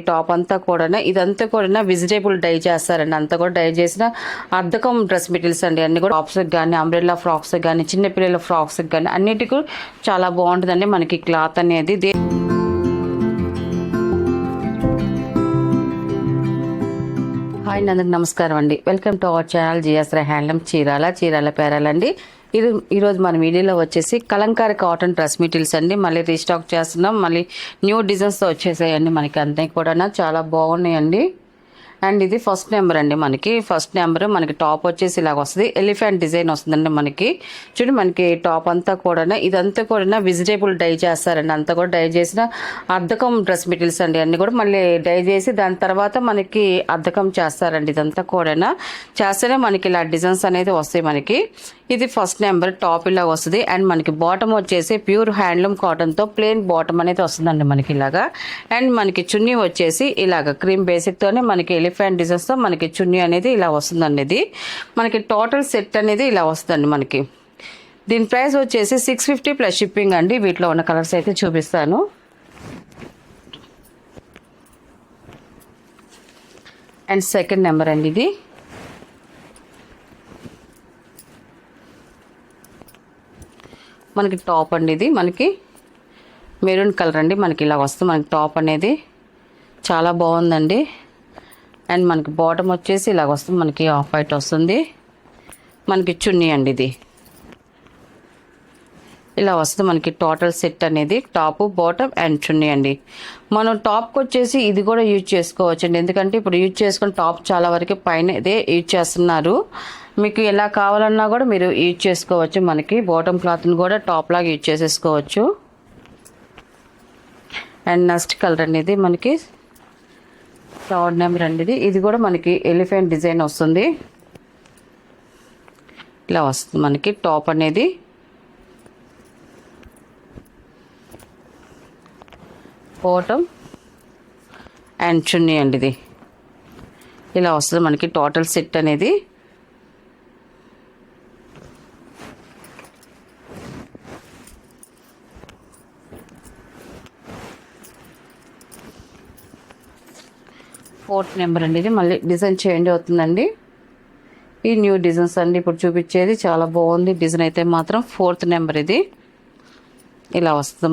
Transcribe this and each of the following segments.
Top అంతా కూడా ఇదంతా కూడా వెజిటేబుల్ డై చేస్తారండి. అంతా కూడా డై చేసిన అద్దకం డ్రెస్ మెటీరియల్స్ అండి. అన్ని కూడా టాప్స్ కానీ, అంబ్రెల్లా ఫ్రాక్స్ కానీ, చిన్నపిల్లల ఫ్రాక్స్ కానీ అన్నిటికీ చాలా బాగుంటుందండి మనకి క్లాత్ అనేది. హాయ్ అందరికి నమస్కారం అండి. Welcome to our channel GSR handloom Chirala పేరాలండి. ఈరోజు మన వీడియోలో వచ్చేసి కలంకారీ కాటన్ డ్రెస్ మెటీరియల్స్ అండి. మళ్ళీ రీస్టాక్ చేస్తున్నాం. మళ్ళీ న్యూ డిజైన్స్తో వచ్చేసాయండి. మనకి అన్నీ కూడా చాలా బాగున్నాయండి. అండ్ ఇది ఫస్ట్ నెంబర్ అండి. ఫస్ట్ నెంబర్ మనకి టాప్ వచ్చేసి ఇలాగ వస్తుంది. ఎలిఫెంట్ డిజైన్ వస్తుందండి. మనకి చూడండి, మనకి టాప్ అంతా కూడా ఇదంతా కూడా వెజిటేబుల్ డై చేస్తారండి. అంతా కూడా డై చేసిన అద్దకం డ్రెస్ మెటీరియల్స్ అండి. అన్ని కూడా మళ్ళీ డై చేసి దాని తర్వాత మనకి అద్దకం చేస్తారండి. ఇదంతా కూడా చేస్తేనే మనకి ఇలా డిజైన్స్ అనేది వస్తాయి. మనకి ఇది ఫస్ట్ నెంబర్ టాప్ ఇలా వస్తుంది. అండ్ మనకి బాటమ్ వచ్చేసి ప్యూర్ హ్యాండ్లూమ్ కాటన్తో ప్లెయిన్ బాటమ్ అనేది వస్తుందండి మనకి ఇలాగా. అండ్ మనకి చున్నీ వచ్చేసి ఇలాగ క్రీమ్ బేసిక్తోనే మనకి ఎలిఫెంట్ డిజైన్స్తో మనకి చున్నీ అనేది ఇలా వస్తుందండి. ఇది మనకి టోటల్ సెట్ అనేది ఇలా వస్తుందండి మనకి. దీని ప్రైస్ వచ్చేసి 650 ప్లస్ షిప్పింగ్ అండి. వీటిలో ఉన్న కలర్స్ అయితే చూపిస్తాను. అండ్ సెకండ్ నెంబర్ అండి. ఇది మనకి టాప్ అండి. ఇది మనకి మెరూన్ కలర్ అండి. మనకి ఇలా వస్తుంది మనకి టాప్ అనేది. చాలా బాగుందండి. అండ్ మనకి బాటమ్ వచ్చేసి ఇలాగ వస్తుంది. మనకి ఆఫ్ వైట్ వస్తుంది. మనకి చున్నీ అండి. ఇది ఇలా వస్తుంది మనకి టోటల్ సెట్ అనేది. టాప్, బాటమ్ అండ్ చున్నీ అండి. మనం టాప్కి వచ్చేసి ఇది కూడా యూజ్ చేసుకోవచ్చు అండి. ఎందుకంటే ఇప్పుడు యూజ్ చేసుకుని టాప్ చాలా వరకు పైన ఇదే యూజ్ చేస్తున్నారు. మీకు ఎలా కావాలన్నా కూడా మీరు యూజ్ చేసుకోవచ్చు. మనకి బాటమ్ క్లాత్ని కూడా టాప్ లాగా యూజ్ చేసేసుకోవచ్చు. అండ్ నెక్స్ట్ కలర్ అనేది మనకి థర్డ్ నెంబర్ అండి. ఇది కూడా మనకి ఎలిఫెంట్ డిజైన్ వస్తుంది. ఇలా వస్తుంది మనకి టాప్ అనేది. బాటమ్ అండ్ చున్నీ అండి. ఇది ఇలా వస్తుంది మనకి టోటల్ సెట్ అనేది. ఫోర్త్ నెంబర్ అండి. ఇది మళ్ళీ డిజైన్ చేంజ్ అవుతుందండి. ఈ న్యూ డిజైన్స్ అండి ఇప్పుడు చూపించేది. చాలా బాగుంది డిజైన్ అయితే మాత్రం. ఫోర్త్ నెంబర్ ఇది ఇలా వస్తుంది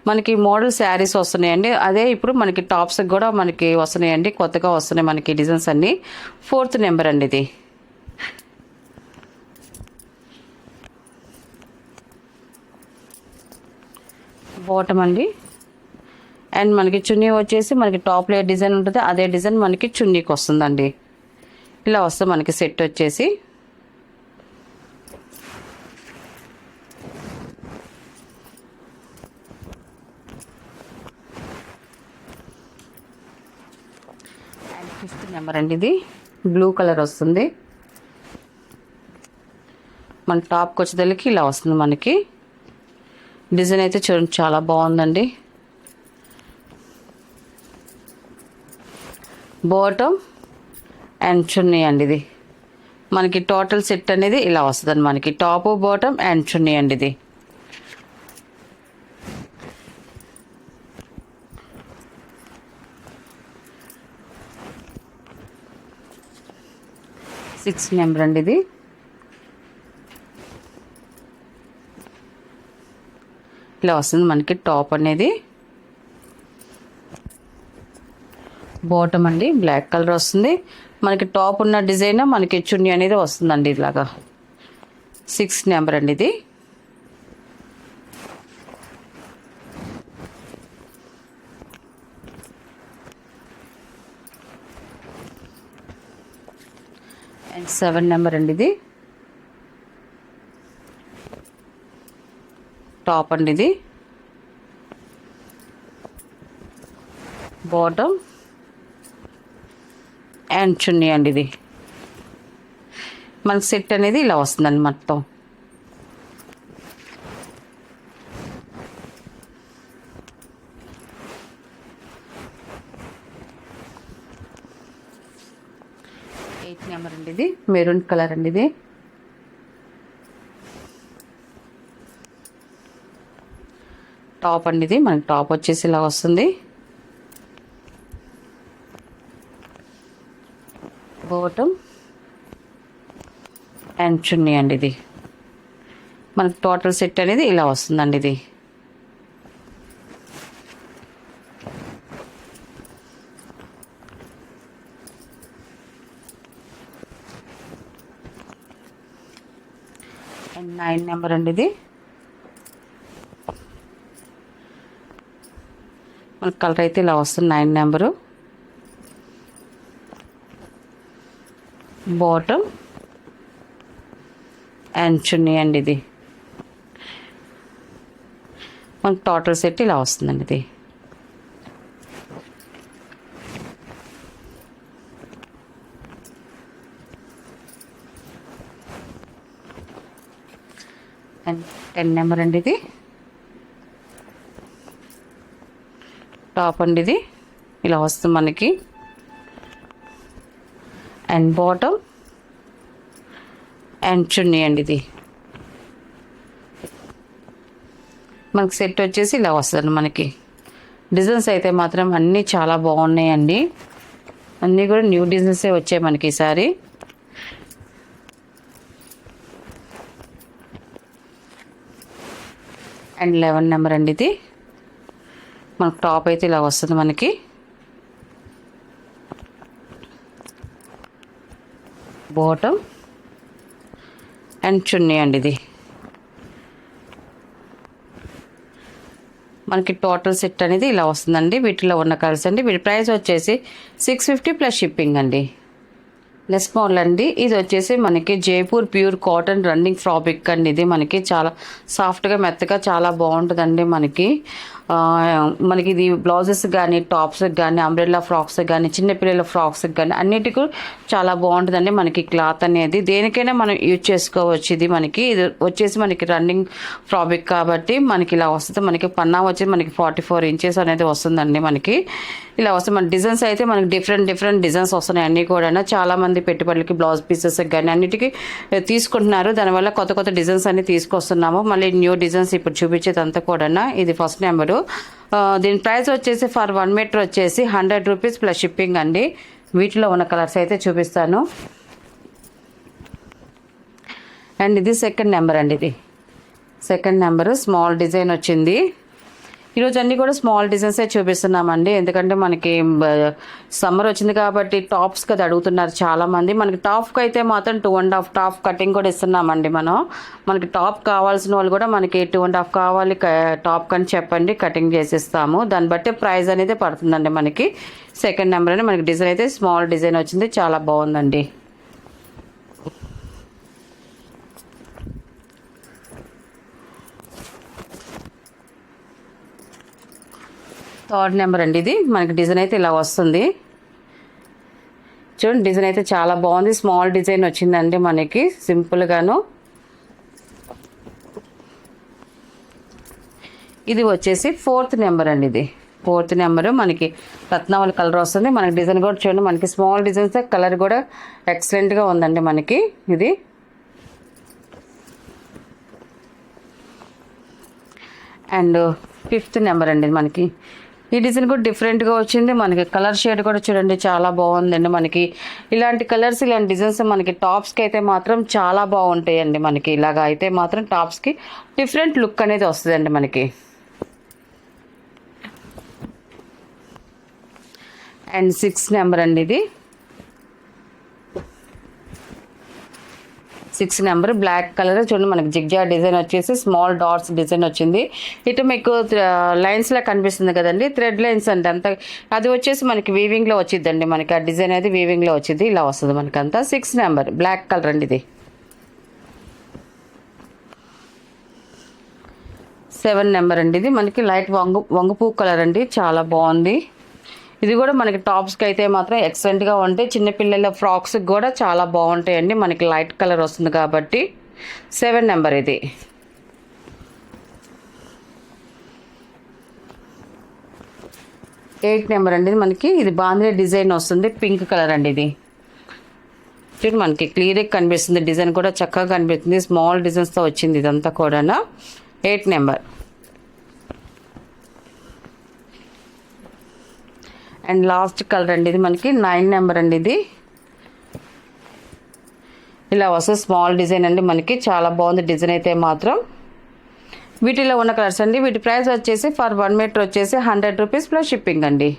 మనకి మోడల్ శారీస్ వస్తున్నాయండి. అదే ఇప్పుడు మనకి టాప్స్ కూడా మనకి వస్తున్నాయండి. కొత్తగా వస్తున్నాయి మనకి డిజైన్స్ అన్ని. ఫోర్త్ నెంబర్ అండి. ఇది బాటమ్ అండి. అండ్ మనకి చున్నీ వచ్చేసి మనకి టాప్లో ఏ డిజైన్ ఉంటుంది అదే డిజైన్ మనకి చున్నీకి వస్తుందండి. ఇలా వస్తుంది మనకి సెట్ వచ్చేసి. అండ్ ఫిఫ్త్ నెంబర్ అండి. ఇది బ్లూ కలర్ వస్తుంది. మన టాప్కి వచ్చేదానికి ఇలా వస్తుంది మనకి. డిజైన్ అయితే చూడండి చాలా బాగుందండి. బాటమ్ అండ్ చున్నీ అండి. ఇది మనకి టోటల్ సెట్ అనేది ఇలా వస్తుంది మనకి. టాప్, బాటమ్ అండ్ చున్నీ అండి. ఇది సిక్స్త్ నెంబర్ అండి. ఇది ఇలా వస్తుంది మనకి టాప్ అనేది. బాటమ్ అండి బ్లాక్ కలర్ వస్తుంది. మనకి టాప్ ఉన్న డిజైన్ మనకి చున్నీ అనేది వస్తుందండి ఇలాగా. 6th నెంబర్ అండి. ఇది అండ్ 7 నెంబర్ అండి. ఇది టాప్ అండి. ఇది బాటమ్ అండ్ చున్నీ అండి. ఇది మనకి సెట్ అనేది ఇలా వస్తుందండి మొత్తం. ఎయిత్ నెంబర్ అండి. ఇది మెరూన్ కలర్ అండి. ఇది టాప్ అండి. ఇది మనకి టాప్ వచ్చేసి ఇలా వస్తుంది. బాటమ్ అండ్ చున్నీ అండి. ఇది మనకు టోటల్ సెట్ అనేది ఇలా వస్తుందండి. ఇది అండ్ 9 నెంబర్ అండి. ఇది మనకు కలర్ అయితే ఇలా వస్తుంది. 9 నెంబరు బాటమ్ అండ్ చున్నీ అండి. ఇది మనకు టోటల్ సెట్ ఇలా వస్తుందండి. ఇది అండ్ 10 నెంబర్ అండి. ఇది టాప్ అండి. ఇది ఇలా వస్తుంది మనకి. అండ్ బాటమ్ అండ్ చున్నీ అండి. ఇది మనకి సెట్ వచ్చేసి ఇలా వస్తుంది మనకి. డిజైన్స్ అయితే మాత్రం అన్నీ చాలా బాగున్నాయండి. అన్నీ కూడా న్యూ డిజైన్సే వచ్చాయి మనకి ఈసారి. అండ్ 11 నెంబర్ అండి. ఇది మనకు టాప్ అయితే ఇలా వస్తుంది మనకి. బాటమ్ అండ్ చున్నీ అండి. ఇది మనకి టోటల్ సెట్ అనేది ఇలా వస్తుందండి. వీటిలో ఉన్న కలర్స్ అండి. వీటి ప్రైస్ వచ్చేసి 650 ప్లస్ షిప్పింగ్ అండి. నెక్స్ట్ మోడల్ అండి. ఇది వచ్చేసి మనకి Jaipur pure cotton running fabric అండి. ఇది మనకి చాలా సాఫ్ట్గా మెత్తగా చాలా బాగుంటుందండి. మనకి ఇది బ్లౌజెస్ కానీ టాప్స్కి కానీ అంబ్రెల్లా ఫ్రాక్స్కి కానీ చిన్నపిల్లల ఫ్రాక్స్కి కానీ అన్నిటికీ చాలా బాగుంటుందండి. మనకి క్లాత్ అనేది దేనికైనా మనం యూజ్ చేసుకోవచ్చు. ఇది వచ్చేసి మనకి రన్నింగ్ ఫ్రాబ్రిక్ కాబట్టి మనకి ఇలా వస్తుంది. మనకి పన్నా వచ్చేసి మనకి 44 ఇంచెస్ అనేది వస్తుందండి. మనకి ఇలా వస్తుంది. మన డిజైన్స్ అయితే మనకి డిఫరెంట్ డిజైన్స్ వస్తున్నాయి. అన్నీ కూడా చాలా మంది పెట్టుబడులకి బ్లౌజ్ పీసెస్ కానీ అన్నిటికీ తీసుకుంటున్నారు. దానివల్ల కొత్త డిజైన్స్ అన్ని తీసుకొస్తున్నాము. మళ్ళీ న్యూ డిజైన్స్ ఇప్పుడు చూపించేదంతా కూడా. ఇది ఫస్ట్ నెంబరు. దీని ప్రైస్ వచ్చేసి ఫర్ 1 మీటర్ వచ్చేసి 100 రూపీస్ ప్లస్ షిప్పింగ్ అండి. వీటిలో ఉన్న కలర్స్ అయితే చూపిస్తాను. అండ్ ఇది సెకండ్ నెంబర్ అండి. ఇది సెకండ్ నెంబరు స్మాల్ డిజైన్ వచ్చింది. ఈరోజు అన్నీ కూడా స్మాల్ డిజైన్సే చూపిస్తున్నామండి. ఎందుకంటే మనకి సమ్మర్ వచ్చింది కాబట్టి టాప్స్ కదా అడుగుతున్నారు చాలామంది. మనకి టాప్కి అయితే మాత్రం 2.5 టాప్ కటింగ్ కూడా ఇస్తున్నామండి. మనకి టాప్ కావాల్సిన వాళ్ళు కూడా మనకి 2.5 కావాలి టాప్ అని చెప్పండి, కటింగ్ చేసిస్తాము. దాన్ని బట్టి ప్రైస్ అనేది పడుతుందండి. మనకి సెకండ్ నెంబర్ అని మనకి డిజైన్ అయితే స్మాల్ డిజైన్ వచ్చింది. చాలా బాగుందండి. థర్డ్ నెంబర్ అండి. ఇది మనకి డిజైన్ అయితే ఇలా వస్తుంది. చూడండి డిజైన్ అయితే చాలా బాగుంది. స్మాల్ డిజైన్ వచ్చిందండి మనకి సింపుల్గాను. ఇది వచ్చేసి 4th నెంబర్ అండి. ఇది 4th నెంబరు మనకి రత్నావళి కలర్ వస్తుంది. మనకి డిజైన్ కూడా చూడండి మనకి స్మాల్ డిజైన్స్ కలర్ కూడా ఎక్సలెంట్గా ఉందండి మనకి. ఇది అండ్ 5th నెంబర్ అండి. మనకి ఈ డిజైన్ కూడా డిఫరెంట్గా వచ్చింది. మనకి కలర్ షేడ్ కూడా చూడండి చాలా బాగుందండి. మనకి ఇలాంటి కలర్స్ ఇలాంటి డిజైన్స్ మనకి టాప్స్కి అయితే మాత్రం చాలా బాగుంటాయండి. మనకి ఇలాగా అయితే మాత్రం టాప్స్కి డిఫరెంట్ లుక్ అనేది వస్తుందండి మనకి. అండ్ 6th నెంబర్ అండి. ఇది 6 నెంబర్ బ్లాక్ కలర్ చూడండి మనకి జిగ్జా డిజైన్ వచ్చేసి స్మాల్ డాట్స్ డిజైన్ వచ్చింది. ఇటు మీకు లైన్స్ లా కనిపిస్తుంది కదండి, థ్రెడ్ లైన్స్ అంటే అంతా అది వచ్చేసి మనకి వీవింగ్ లో వచ్చిందండి. మనకి ఆ డిజైన్ అయితే వీవింగ్ లో వచ్చింది. ఇలా వస్తుంది మనకి అంతా. 6 నెంబర్ బ్లాక్ కలర్ అండి. ఇది 7 నెంబర్ అండి. ఇది మనకి లైట్ వంగుపూ కలర్ అండి, చాలా బాగుంది. ఇది కూడా మనకి టాప్స్కి అయితే మాత్రం ఎక్సలెంట్గా ఉంటాయి. చిన్నపిల్లల ఫ్రాక్స్కి కూడా చాలా బాగుంటాయండి. మనకి లైట్ కలర్ వస్తుంది కాబట్టి 7 నెంబర్. ఇది 8 నెంబర్ అండి. మనకి ఇది బాంద్రీ డిజైన్ వస్తుంది, పింక్ కలర్ అండి. ఇది మనకి క్లియర్గా కనిపిస్తుంది. డిజైన్ కూడా చక్కగా కనిపిస్తుంది. స్మాల్ డిజైన్స్తో వచ్చింది ఇదంతా కూడా. 8 నెంబర్. అండ్ లాస్ట్ కలర్ అండి. ఇది మనకి 9 నెంబర్ అండి. ఇది ఇలా వస్తుంది స్మాల్ డిజైన్ అండి. మనకి చాలా బాగుంది డిజైన్ అయితే మాత్రం. వీటిలో ఉన్న కలర్స్ అండి. వీటి ప్రైస్ వచ్చేసి ఫర్ 1 మీటర్ వచ్చేసి 100 రూపీస్ ప్లస్ షిప్పింగ్ అండి.